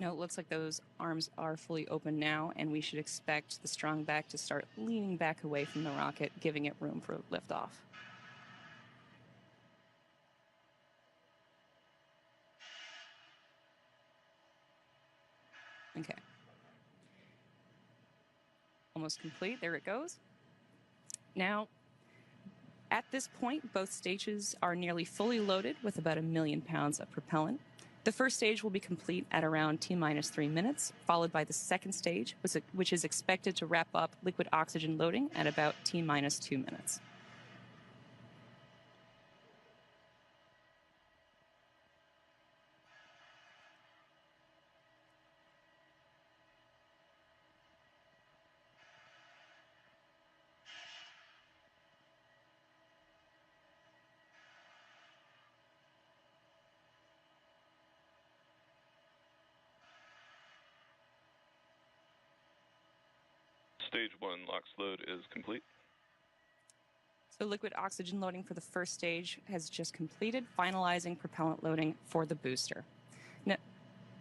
Now it looks like those arms are fully open now, and we should expect the strong back to start leaning back away from the rocket, giving it room for liftoff. Okay. Almost complete. There it goes. Now, at this point, both stages are nearly fully loaded with about 1 million pounds of propellant. The first stage will be complete at around T-minus 3 minutes, followed by the second stage, which is expected to wrap up liquid oxygen loading at about T-minus 2 minutes. Stage 1 LOX load is complete. So liquid oxygen loading for the first stage has just completed, finalizing propellant loading for the booster. Now,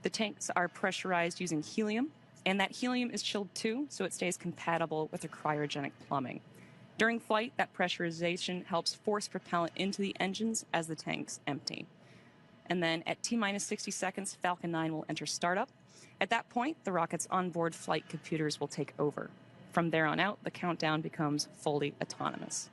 the tanks are pressurized using helium, and that helium is chilled too, so it stays compatible with the cryogenic plumbing. During flight, that pressurization helps force propellant into the engines as the tanks empty. And then at T-minus 60 seconds, Falcon 9 will enter startup. At that point, the rocket's onboard flight computers will take over. From there on out, the countdown becomes fully autonomous.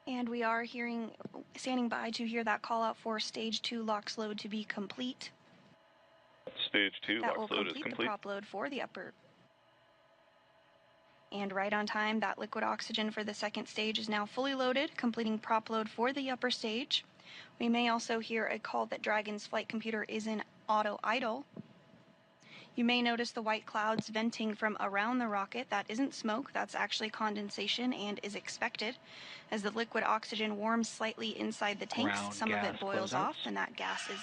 And we are standing by to hear that call out for Stage 2 LOX load to be complete. Stage 2 LOX load is complete. That will complete the prop load for the upper. And right on time, that liquid oxygen for the second stage is now fully loaded, completing prop load for the upper stage. We may also hear a call that Dragon's flight computer is in auto idle. You may notice the white clouds venting from around the rocket. That isn't smoke, that's actually condensation and is expected. As the liquid oxygen warms slightly inside the tanks, some of it boils off, and that gas is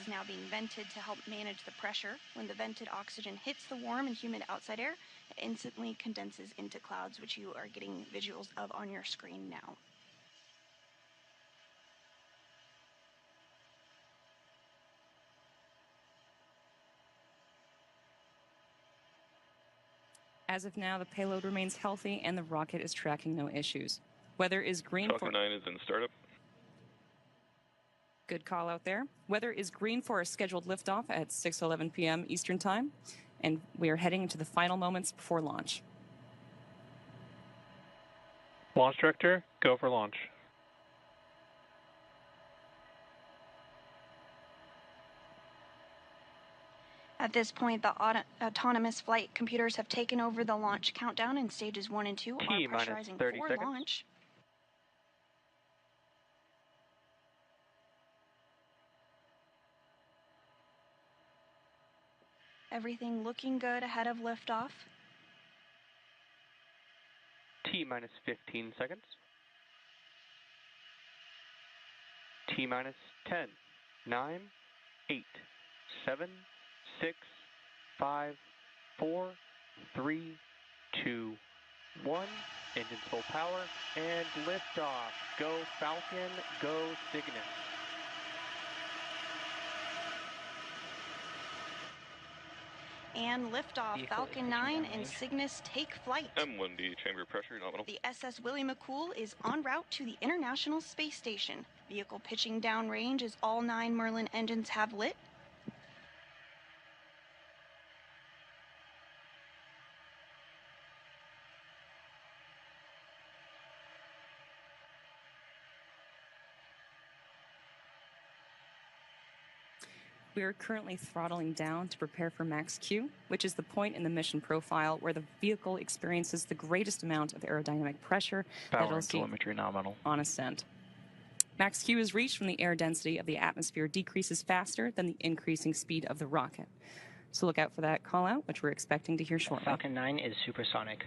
now being vented to help manage the pressure. When the vented oxygen hits the warm and humid outside air, it instantly condenses into clouds, which you are getting visuals of on your screen now. As of now, the payload remains healthy and the rocket is tracking no issues. Weather is green Falcon 9 is in startup. Good call out there. Weather is green for a scheduled liftoff at 6:11 p.m. Eastern Time, and we are heading into the final moments before launch. Launch director, go for launch. At this point, the autonomous flight computers have taken over the launch countdown, and stages 1 and 2 are pressurizing for launch. Everything looking good ahead of liftoff. T-minus 15 seconds. T-minus 10, 9, 8, 7, 6, 5, 4, 3, 2, 1. Engines full power and liftoff. Go Falcon, go Cygnus. And liftoff. Falcon 9 and Cygnus take flight. M1D chamber pressure nominal. The SS Willie McCool is en route to the International Space Station. Vehicle pitching downrange as all 9 Merlin engines have lit. We are currently throttling down to prepare for max Q, which is the point in the mission profile where the vehicle experiences the greatest amount of aerodynamic pressure that it'll see on ascent. Max Q is reached when the air density of the atmosphere decreases faster than the increasing speed of the rocket. So look out for that call out, which we're expecting to hear shortly. Falcon 9 is supersonic.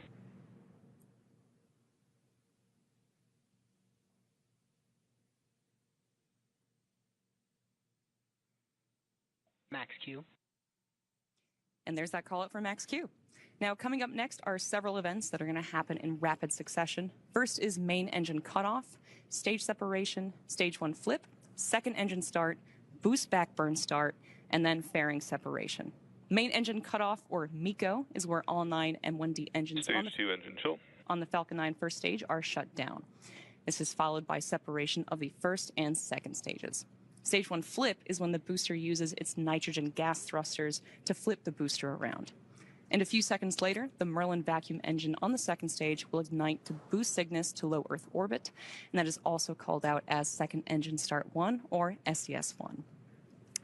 Max Q. And there's that call out for Max Q. Now, coming up next are several events that are going to happen in rapid succession. First is main engine cutoff, stage separation, stage 1 flip, second engine start, boost back burn start, and then fairing separation. Main engine cutoff, or MECO, is where all 9 M1D engines Stage 2 engine chill. on the Falcon 9 first stage are shut down. This is followed by separation of the first and second stages. Stage 1 flip is when the booster uses its nitrogen gas thrusters to flip the booster around. And a few seconds later, the Merlin vacuum engine on the second stage will ignite to boost Cygnus to low Earth orbit, and that is also called out as Second Engine Start 1, or SES-1.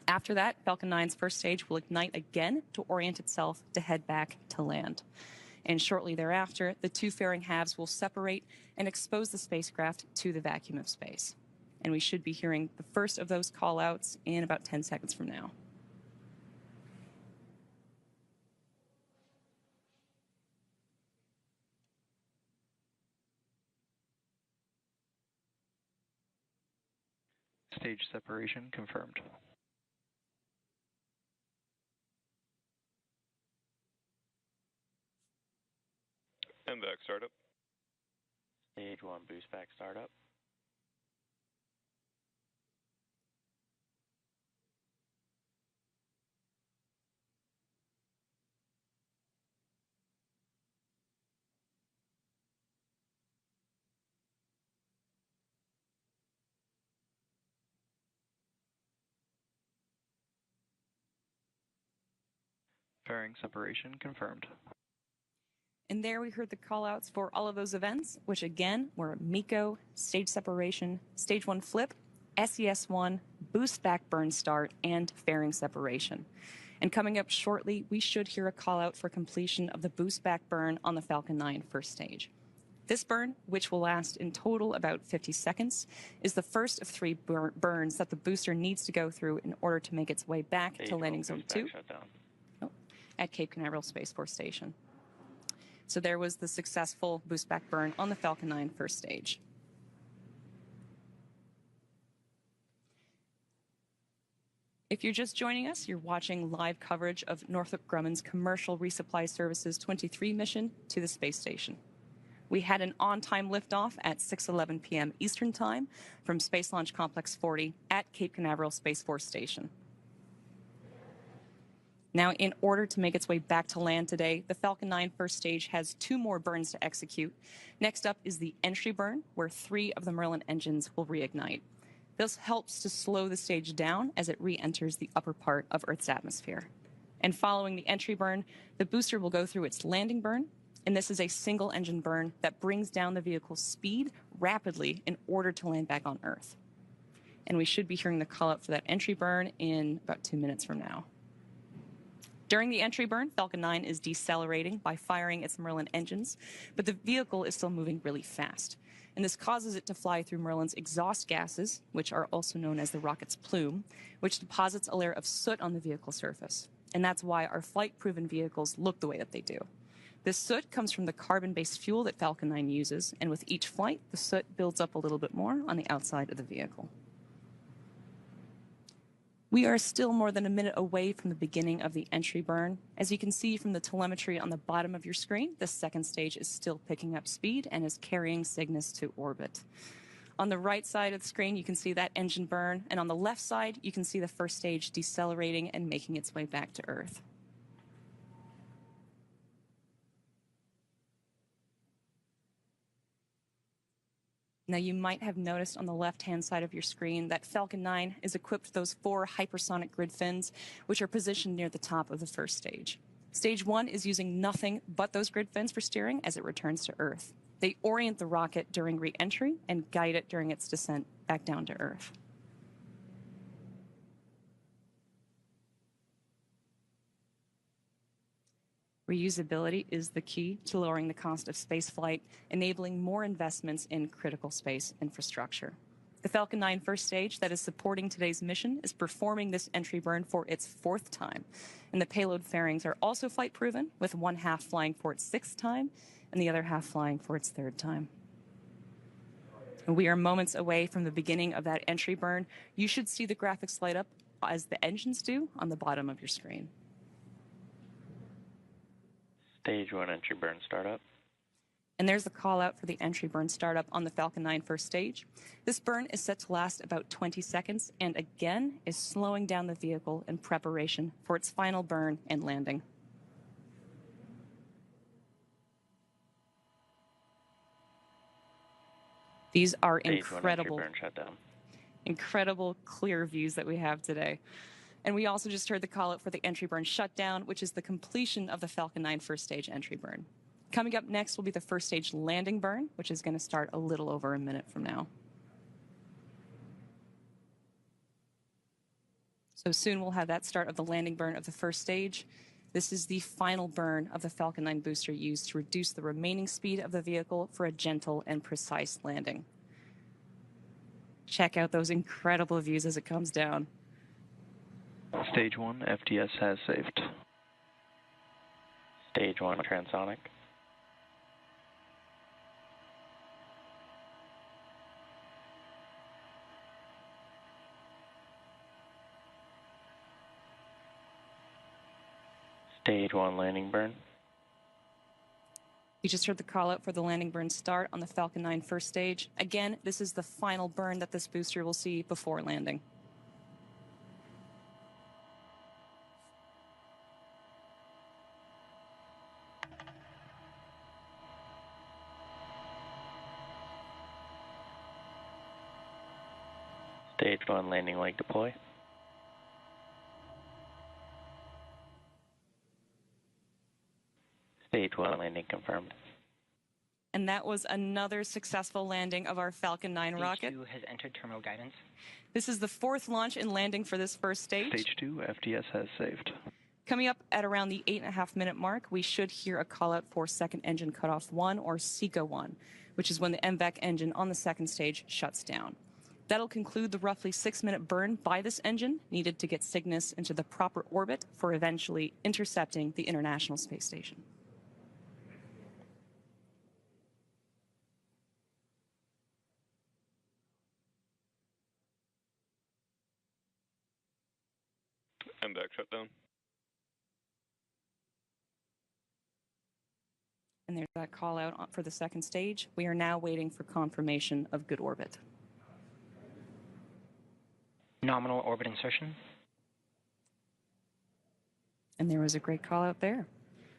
After that, Falcon 9's first stage will ignite again to orient itself to head back to land. And shortly thereafter, the two fairing halves will separate and expose the spacecraft to the vacuum of space. And we should be hearing the first of those call-outs in about 10 seconds from now. Stage separation confirmed. MVAC startup. Stage 1 boost back startup. Fairing separation confirmed. And there we heard the call-outs for all of those events, which again were MECO, stage separation, stage 1 flip, SES-1, boost back burn start, and fairing separation. And coming up shortly, we should hear a call-out for completion of the boost back burn on the Falcon 9 first stage. This burn, which will last in total about 50 seconds, is the first of 3 burns that the booster needs to go through in order to make its way back to landing zone 2 at Cape Canaveral Space Force Station. So there was the successful boost back burn on the Falcon 9 first stage. If you're just joining us, you're watching live coverage of Northrop Grumman's Commercial Resupply Services 23 mission to the space station. We had an on-time liftoff at 6:11 p.m. Eastern Time from Space Launch Complex 40 at Cape Canaveral Space Force Station. Now, in order to make its way back to land today, the Falcon 9 first stage has 2 more burns to execute. Next up is the entry burn, where 3 of the Merlin engines will reignite. This helps to slow the stage down as it re-enters the upper part of Earth's atmosphere. And following the entry burn, the booster will go through its landing burn, and this is a single engine burn that brings down the vehicle's speed rapidly in order to land back on Earth. And we should be hearing the call out for that entry burn in about 2 minutes from now. During the entry burn, Falcon 9 is decelerating by firing its Merlin engines, but the vehicle is still moving really fast. And this causes it to fly through Merlin's exhaust gases, which are also known as the rocket's plume, which deposits a layer of soot on the vehicle surface. And that's why our flight-proven vehicles look the way that they do. This soot comes from the carbon-based fuel that Falcon 9 uses, and with each flight, the soot builds up a little bit more on the outside of the vehicle. We are still more than a minute away from the beginning of the entry burn. As you can see from the telemetry on the bottom of your screen, the second stage is still picking up speed and is carrying Cygnus to orbit. On the right side of the screen, you can see that engine burn, and on the left side, you can see the first stage decelerating and making its way back to Earth. Now, you might have noticed on the left-hand side of your screen that Falcon 9 is equipped with those 4 hypersonic grid fins, which are positioned near the top of the first stage. Stage 1 is using nothing but those grid fins for steering as it returns to Earth. They orient the rocket during re-entry and guide it during its descent back down to Earth. Reusability is the key to lowering the cost of spaceflight, enabling more investments in critical space infrastructure. The Falcon 9 first stage that is supporting today's mission is performing this entry burn for its 4th time. And the payload fairings are also flight-proven, with one half flying for its 6th time and the other half flying for its 3rd time. And we are moments away from the beginning of that entry burn. You should see the graphics light up as the engines do on the bottom of your screen. Stage 1 entry burn startup. And there's the call out for the entry burn startup on the Falcon 9 first stage. This burn is set to last about 20 seconds and again is slowing down the vehicle in preparation for its final burn and landing. These are incredible, incredible clear views that we have today. And we also just heard the call out for the entry burn shutdown, which is the completion of the Falcon 9 first stage entry burn. Coming up next will be the first stage landing burn, which is going to start a little over a minute from now. So soon we'll have that start of the landing burn of the first stage. This is the final burn of the Falcon 9 booster used to reduce the remaining speed of the vehicle for a gentle and precise landing. Check out those incredible views as it comes down. Stage 1 FTS has saved. Stage 1 transonic. Stage 1 landing burn. You just heard the call out for the landing burn start on the Falcon 9 first stage. Again, this is the final burn that this booster will see before landing. Stage 1 landing leg deploy. Stage 1 landing confirmed. And that was another successful landing of our Falcon 9 rocket. Stage 2 has entered terminal guidance. This is the fourth launch and landing for this first stage. Stage 2 FTS has saved. Coming up at around the 8.5-minute mark, we should hear a call out for second engine cutoff 1 or SECA 1, which is when the MVAC engine on the second stage shuts down. That'll conclude the roughly 6-minute burn by this engine needed to get Cygnus into the proper orbit for eventually intercepting the International Space Station. MVAC shutdown. And there's that call out for the second stage. We are now waiting for confirmation of good orbit. Nominal orbit insertion. And there was a great call out there.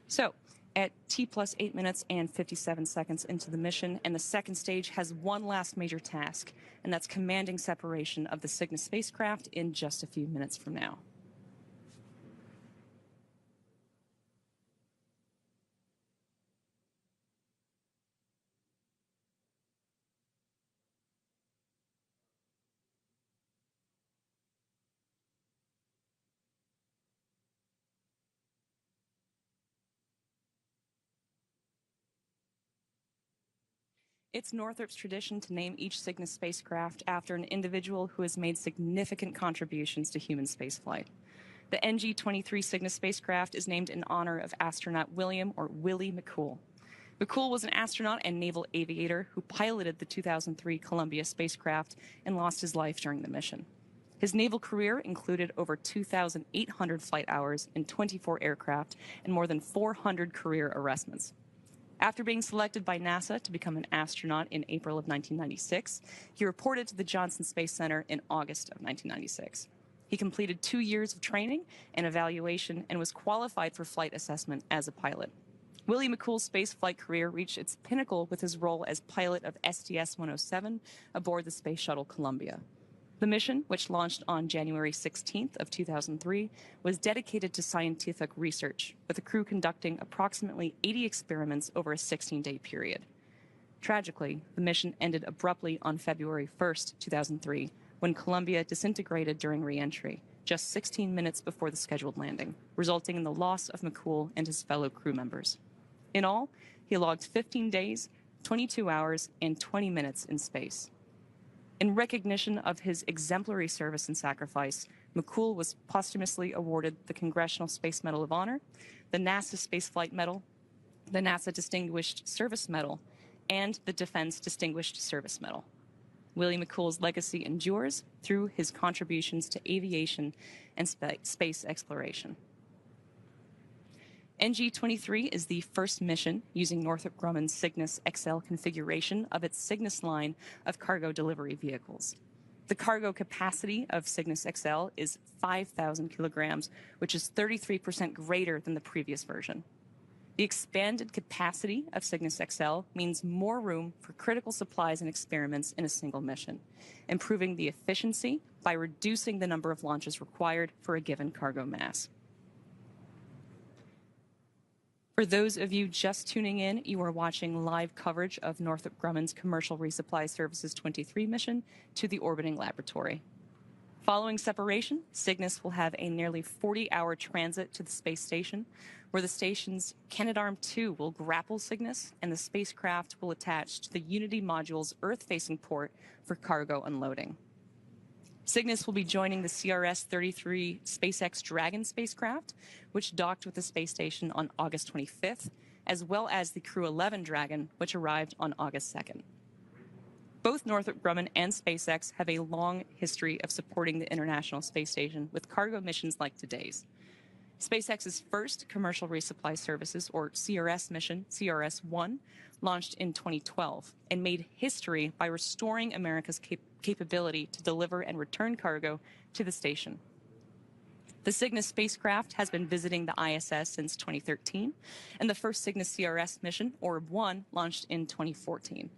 So at T plus 8 minutes and 57 seconds into the mission, and the second stage has one last major task, and that's commanding separation of the Cygnus spacecraft in just a few minutes from now. It's Northrop's tradition to name each Cygnus spacecraft after an individual who has made significant contributions to human spaceflight. The NG-23 Cygnus spacecraft is named in honor of astronaut William or Willie McCool. McCool was an astronaut and naval aviator who piloted the 2003 Columbia spacecraft and lost his life during the mission. His naval career included over 2,800 flight hours in 24 aircraft and more than 400 career arrestments. After being selected by NASA to become an astronaut in April of 1996, he reported to the Johnson Space Center in August of 1996. He completed 2 years of training and evaluation and was qualified for flight assessment as a pilot. Willie McCool's space flight career reached its pinnacle with his role as pilot of STS-107 aboard the Space Shuttle Columbia. The mission, which launched on January 16th of 2003, was dedicated to scientific research, with the crew conducting approximately 80 experiments over a 16-day period. Tragically, the mission ended abruptly on February 1st, 2003, when Columbia disintegrated during re-entry, just 16 minutes before the scheduled landing, resulting in the loss of McCool and his fellow crew members. In all, he logged 15 days, 22 hours, and 20 minutes in space. In recognition of his exemplary service and sacrifice, McCool was posthumously awarded the Congressional Space Medal of Honor, the NASA Spaceflight Medal, the NASA Distinguished Service Medal, and the Defense Distinguished Service Medal. Willie McCool's legacy endures, through his contributions to aviation and space exploration. NG-23 is the first mission using Northrop Grumman Cygnus XL configuration of its Cygnus line of cargo delivery vehicles. The cargo capacity of Cygnus XL is 5,000 kilograms, which is 33% greater than the previous version. The expanded capacity of Cygnus XL means more room for critical supplies and experiments in a single mission, improving the efficiency by reducing the number of launches required for a given cargo mass. For those of you just tuning in, you are watching live coverage of Northrop Grumman's Commercial Resupply Services 23 mission to the orbiting laboratory. Following separation, Cygnus will have a nearly 40-hour transit to the space station, where the station's Canadarm2 will grapple Cygnus and the spacecraft will attach to the Unity module's Earth-facing port for cargo unloading. Cygnus will be joining the CRS-33 SpaceX Dragon spacecraft, which docked with the space station on August 25th, as well as the Crew 11 Dragon, which arrived on August 2nd. Both Northrop Grumman and SpaceX have a long history of supporting the International Space Station with cargo missions like today's. SpaceX's first Commercial Resupply Services, or CRS mission, CRS-1, launched in 2012 and made history by restoring America's capability to deliver and return cargo to the station. The Cygnus spacecraft has been visiting the ISS since 2013, and the first Cygnus CRS mission, Orb-1, launched in 2014.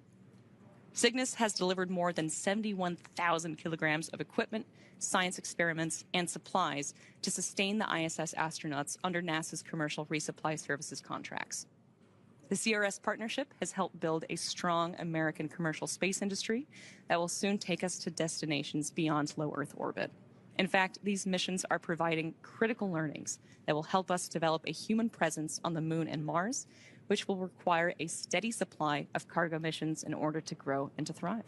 Cygnus has delivered more than 71,000 kilograms of equipment, science experiments, and supplies to sustain the ISS astronauts under NASA's Commercial Resupply Services contracts. The CRS partnership has helped build a strong American commercial space industry that will soon take us to destinations beyond low Earth orbit. In fact, these missions are providing critical learnings that will help us develop a human presence on the Moon and Mars, which will require a steady supply of cargo missions in order to grow and to thrive.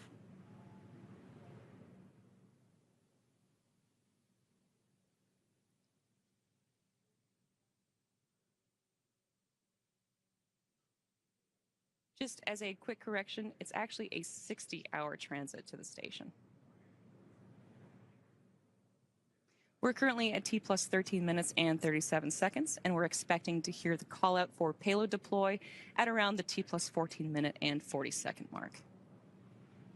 Just as a quick correction, it's actually a 60-hour transit to the station. We're currently at T plus 13 minutes and 37 seconds, and we're expecting to hear the call out for payload deploy at around the T plus 14 minute and 40 second mark.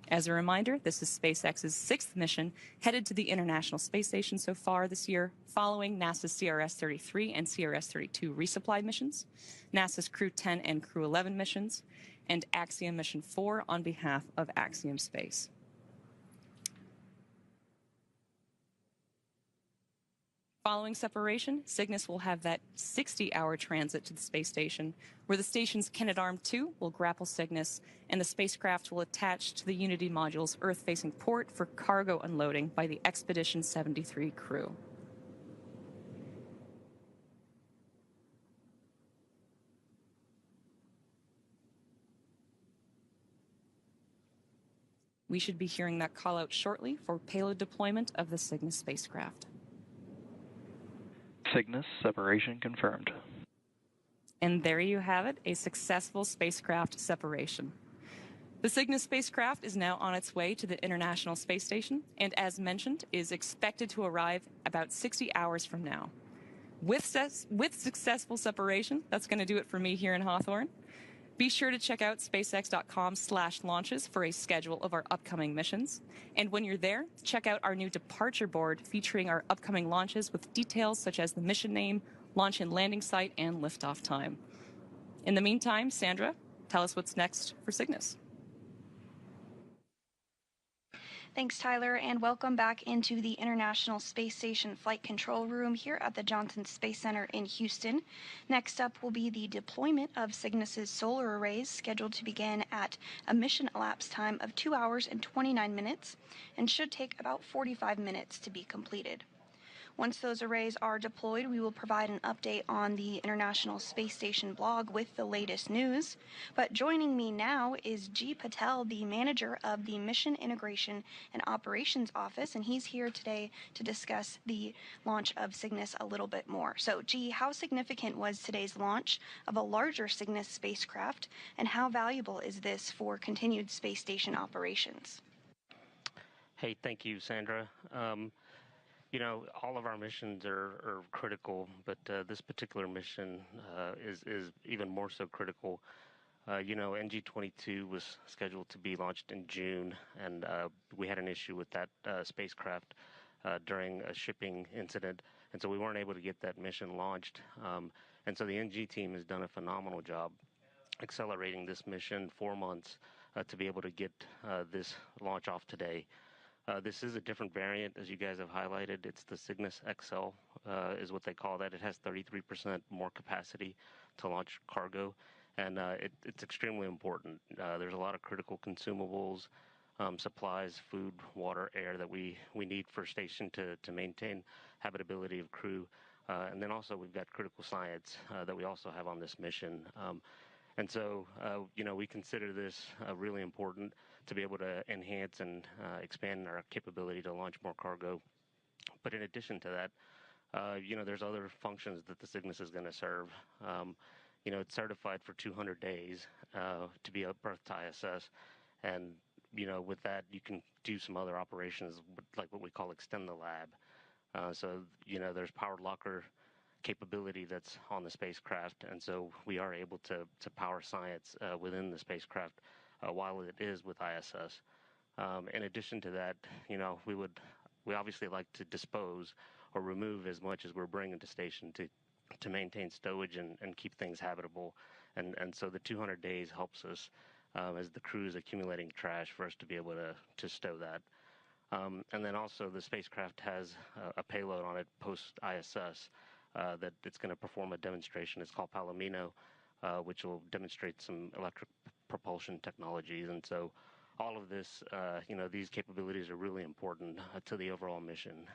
As a reminder, this is SpaceX's 6th mission headed to the International Space Station so far this year, following NASA's CRS-33 and CRS-32 resupply missions, NASA's Crew 10 and Crew 11 missions, and Axiom Mission 4 on behalf of Axiom Space. Following separation, Cygnus will have that 60-hour transit to the space station, where the station's Canadarm2 will grapple Cygnus, and the spacecraft will attach to the Unity module's Earth-facing port for cargo unloading by the Expedition 73 crew. We should be hearing that call out shortly for payload deployment of the Cygnus spacecraft. Cygnus separation confirmed. And there you have it, a successful spacecraft separation. The Cygnus spacecraft is now on its way to the International Space Station, and as mentioned, is expected to arrive about 60 hours from now. With successful separation, that's going to do it for me here in Hawthorne. Be sure to check out spacex.com/launches for a schedule of our upcoming missions. And when you're there, check out our new departure board featuring our upcoming launches with details such as the mission name, launch and landing site, and liftoff time. In the meantime, Sandra, tell us what's next for Cygnus. Thanks, Tyler, and welcome back into the International Space Station Flight Control Room here at the Johnson Space Center in Houston. Next up will be the deployment of Cygnus's solar arrays, scheduled to begin at a mission elapsed time of 2 hours and 29 minutes and should take about 45 minutes to be completed. Once those arrays are deployed, we will provide an update on the International Space Station blog with the latest news. But joining me now is G. Patel, the manager of the Mission Integration and Operations Office, and he's here today to discuss the launch of Cygnus a little bit more. So, G, how significant was today's launch of a larger Cygnus spacecraft, and how valuable is this for continued space station operations? Hey, thank you, Sandra. You know, all of our missions are critical, but this particular mission is even more so critical. You know, NG-22 was scheduled to be launched in June, and we had an issue with that spacecraft during a shipping incident, and so we weren't able to get that mission launched. And so the NG team has done a phenomenal job accelerating this mission 4 months to be able to get this launch off today. This is a different variant, as you guys have highlighted. It's the Cygnus XL, is what they call that. It has 33% more capacity to launch cargo, and it's extremely important. There's a lot of critical consumables, supplies, food, water, air that we need for station to maintain habitability of crew. And then also we've got critical science that we also have on this mission. And so, you know, we consider this really important to be able to enhance and expand our capability to launch more cargo. But in addition to that, you know, there's other functions that the Cygnus is going to serve. You know, it's certified for 200 days to be a berth to ISS. And, you know, with that, you can do some other operations, like what we call extend the lab. So, you know, there's powered locker capability that's on the spacecraft, and so we are able to power science within the spacecraft while it is with ISS. In addition to that, you know, we obviously like to dispose or remove as much as we're bringing to station to maintain stowage and keep things habitable, and so the 200 days helps us as the crew is accumulating trash for us to be able to stow that. And then also the spacecraft has a payload on it post ISS that it's going to perform a demonstration. It's called Palomino, which will demonstrate some electric propulsion technologies. And so all of this, you know, these capabilities are really important to the overall mission.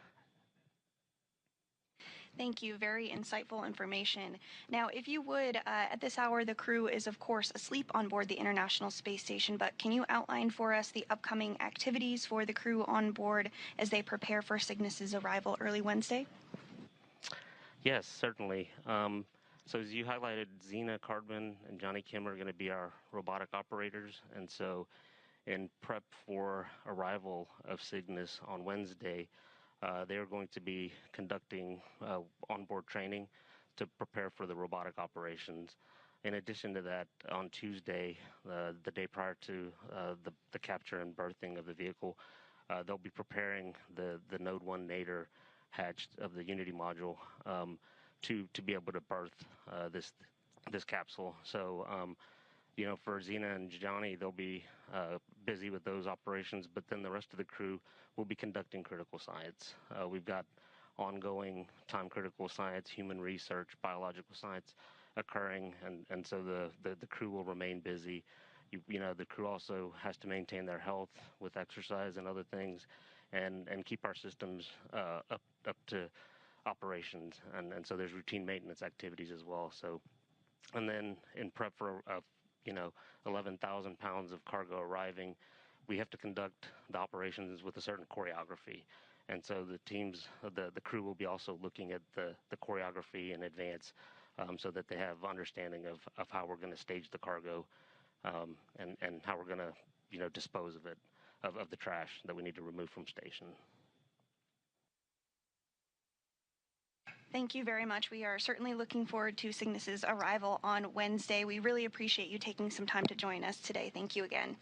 Thank you. Very insightful information. Now, if you would, at this hour, the crew is, of course, asleep on board the International Space Station, but can you outline for us the upcoming activities for the crew on board as they prepare for Cygnus's arrival early Wednesday? Yes, certainly. So as you highlighted, Zena Cardman and Johnny Kim are going to be our robotic operators. And so in prep for arrival of Cygnus on Wednesday, they are going to be conducting onboard training to prepare for the robotic operations. In addition to that, on Tuesday, the day prior to the capture and berthing of the vehicle, they'll be preparing the Node 1 Nadir hatch of the Unity module to be able to berth this capsule. So, you know, for Zena and Johnny, they'll be busy with those operations, but then the rest of the crew will be conducting critical science. We've got ongoing time-critical science, human research, biological science occurring, and so the crew will remain busy. You know, the crew also has to maintain their health with exercise and other things, and keep our systems up to operations, and so there's routine maintenance activities as well. So, and then in prep for you know, 11,000 pounds of cargo arriving, we have to conduct the operations with a certain choreography, and so the teams, the crew will be also looking at the choreography in advance, so that they have understanding of how we're going to stage the cargo, and how we're going to, you know, dispose of it, of the trash that we need to remove from station. Thank you very much. We are certainly looking forward to Cygnus's arrival on Wednesday. We really appreciate you taking some time to join us today. Thank you again.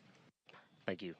Thank you.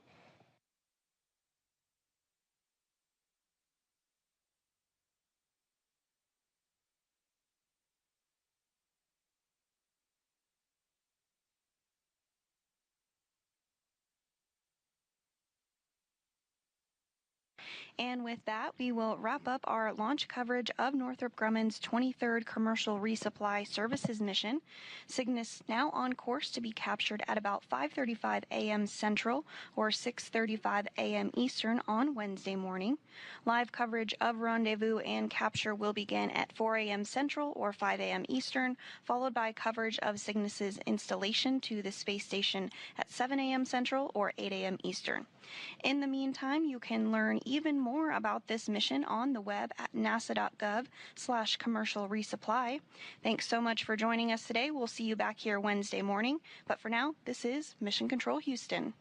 And with that, we will wrap up our launch coverage of Northrop Grumman's 23rd Commercial Resupply Services mission. Cygnus now on course to be captured at about 5:35 a.m. Central or 6:35 a.m. Eastern on Wednesday morning. Live coverage of rendezvous and capture will begin at 4 a.m. Central or 5 a.m. Eastern, followed by coverage of Cygnus's installation to the space station at 7 a.m. Central or 8 a.m. Eastern. In the meantime, you can learn even more about this mission on the web at nasa.gov/commercial resupply. Thanks so much for joining us today. We'll see you back here Wednesday morning. But for now, this is Mission Control Houston.